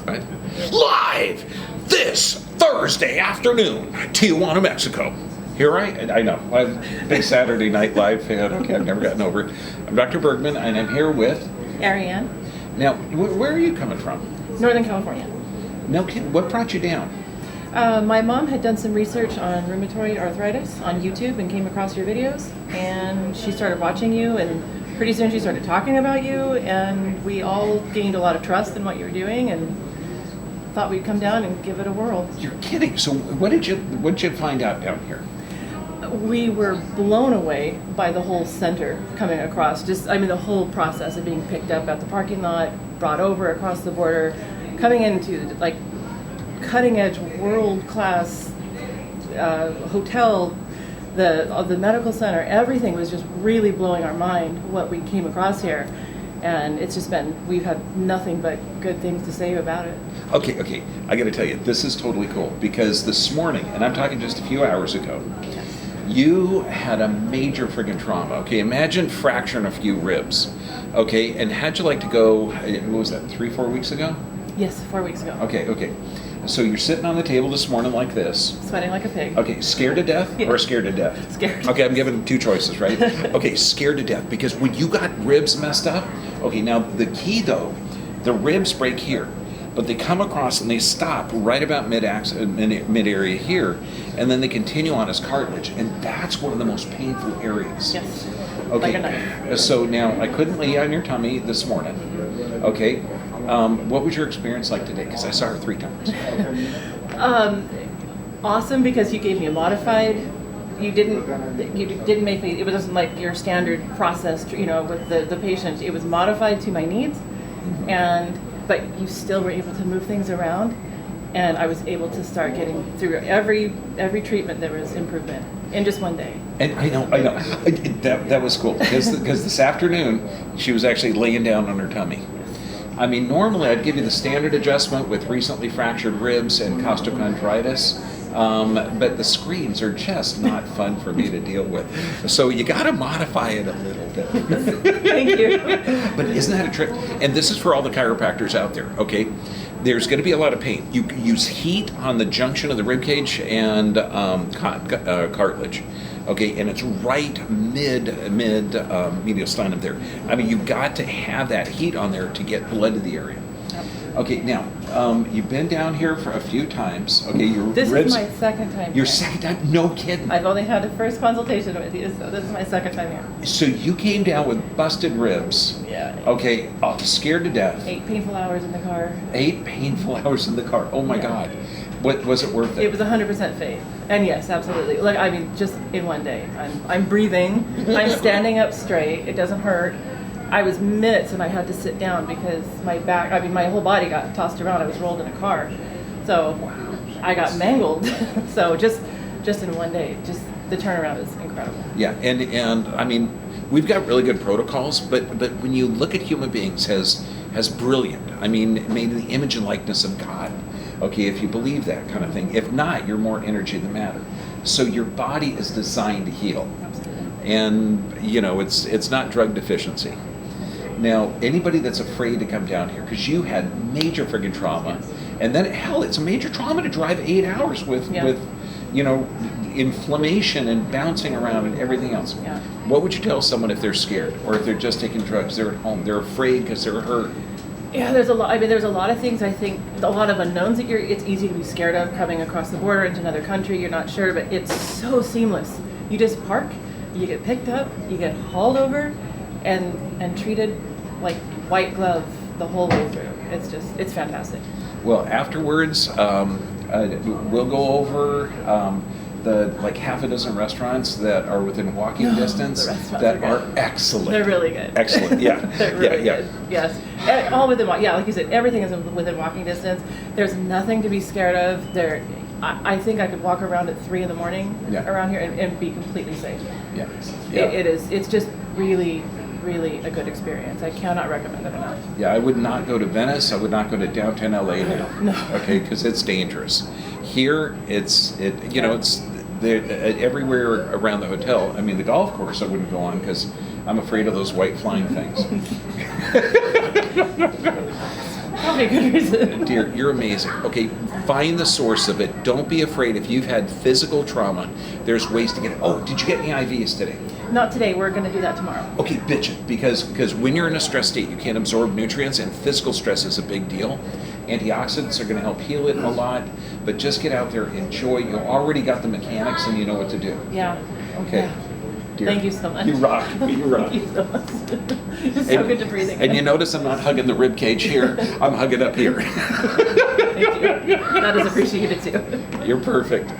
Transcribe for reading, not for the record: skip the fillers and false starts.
Right? Live this Thursday afternoon, Tijuana, Mexico. Here I know, I'm a big Saturday Night Live fan. Okay, I've never gotten over it. I'm Dr. Bergman, and I'm here with Arianne. Now, where are you coming from? Northern California. No kidding. What brought you down? My mom had done some research on rheumatoid arthritis on YouTube and came across your videos, and she started watching you, and pretty soon she started talking about you, and we all gained a lot of trust in what you were doing, and thought we'd come down and give it a whirl. You're kidding. So what did you find out down here? We were blown away by the whole center coming across. The whole process of being picked up at the parking lot, brought over across the border, coming into like cutting edge, world class hotel, the medical center. Everything was just really blowing our mind what we came across here, and it's just been, we've had nothing but good things to say about it. Okay, I got to tell you, this is totally cool because this morning, and I'm talking just a few hours ago, you had a major friggin' trauma. Okay, imagine fracturing a few ribs. Okay, and how'd you like to go, what was that, 3-4 weeks ago? Yes, 4 weeks ago. Okay. So you're sitting on the table this morning like this. Sweating like a pig. Okay, scared to death or scared to death? Scared. Okay, I'm giving them two choices, right? Okay, scared to death because when you got ribs messed up, okay, now the key though, the ribs break here, but they come across and they stop right about mid-area here, and then they continue on as cartilage, and that's one of the most painful areas. Yes. Okay, like a knife. So now I couldn't lay on your tummy this morning. Okay, what was your experience like today? Because I saw her 3 times. Awesome, because you gave me a modified. You didn't make me. It wasn't like your standard process, with the patient. It was modified to my needs, but you still were able to move things around, and I was able to start getting through every treatment. There was improvement in just one day. And I know. That was cool because this afternoon she was actually laying down on her tummy. I mean, normally I'd give you the standard adjustment with recently fractured ribs and costochondritis, but the screams are just not fun for me to deal with. So you got to modify it a little bit. Thank you. But isn't that a trick? And this is for all the chiropractors out there, okay? There's going to be a lot of pain. You use heat on the junction of the rib cage and cartilage. Okay, and it's right mediastinum there. I mean, you've got to have that heat on there to get blood to the area. Okay, now, you've been down here for a few times. Okay, your This ribs... is my second time Your here. second time? No kidding. I've only had the first consultation with you, so this is my second time here. So you came down with busted ribs. Yeah. Okay, scared to death. 8 painful hours in the car. 8 painful hours in the car. Oh my God. What was it worth it? It was 100% faith. And yes, absolutely. Just in one day. I'm breathing. I'm standing up straight. It doesn't hurt. I was minutes and I had to sit down because my back, my whole body got tossed around. I was rolled in a car. So I got mangled. So just in one day, just the turnaround is incredible. Yeah, and I mean, we've got really good protocols, but when you look at human beings as brilliant, I mean, made in the image and likeness of God. Okay, if you believe that kind of thing. If not, you're more energy than matter. So your body is designed to heal. Absolutely. And, it's not drug deficiency. Now, anybody that's afraid to come down here, because you had major friggin' trauma, and then, hell, it's a major trauma to drive 8 hours with inflammation and bouncing around and everything else. Yeah. What would you tell someone if they're scared, or if they're just taking drugs, they're at home, they're afraid because they're hurt? Yeah, there's a lot. There's a lot of things. I think a lot of unknowns that it's easy to be scared of coming across the border into another country. You're not sure, but it's so seamless. You just park, you get picked up, you get hauled over, and treated like white glove the whole way through. It's fantastic. Well, afterwards, we'll go over the half a dozen restaurants that are within walking distance that are excellent. They're really good. Excellent, yeah. They're really good. Yes. All within, like you said, everything is within walking distance. There's nothing to be scared of. I think I could walk around at 3 a.m. around here and be completely safe. Yeah. It's just really, really a good experience. I cannot recommend it enough. Yeah, I would not go to Venice. I would not go to downtown LA now. No. Okay, because it's dangerous. Here, it's there everywhere around the hotel. I mean, the golf course I wouldn't go on because I'm afraid of those white flying things. Probably a good reason. Dear, you're amazing. Okay, find the source of it. Don't be afraid. If you've had physical trauma, there's ways to get it. Oh, did you get any IVs today? Not today. We're going to do that tomorrow. Okay, bitch it. Because when you're in a stress state, you can't absorb nutrients, and physical stress is a big deal. Antioxidants are going to help heal it a lot, but just get out there, enjoy. You already got the mechanics, and you know what to do. Yeah. Okay. Yeah. Dear, Thank you so much. You rock. You rock. Thank you so much. It's so good to breathe again. And you notice I'm not hugging the rib cage here. I'm hugging up here. Thank you. That is appreciated too. You're perfect.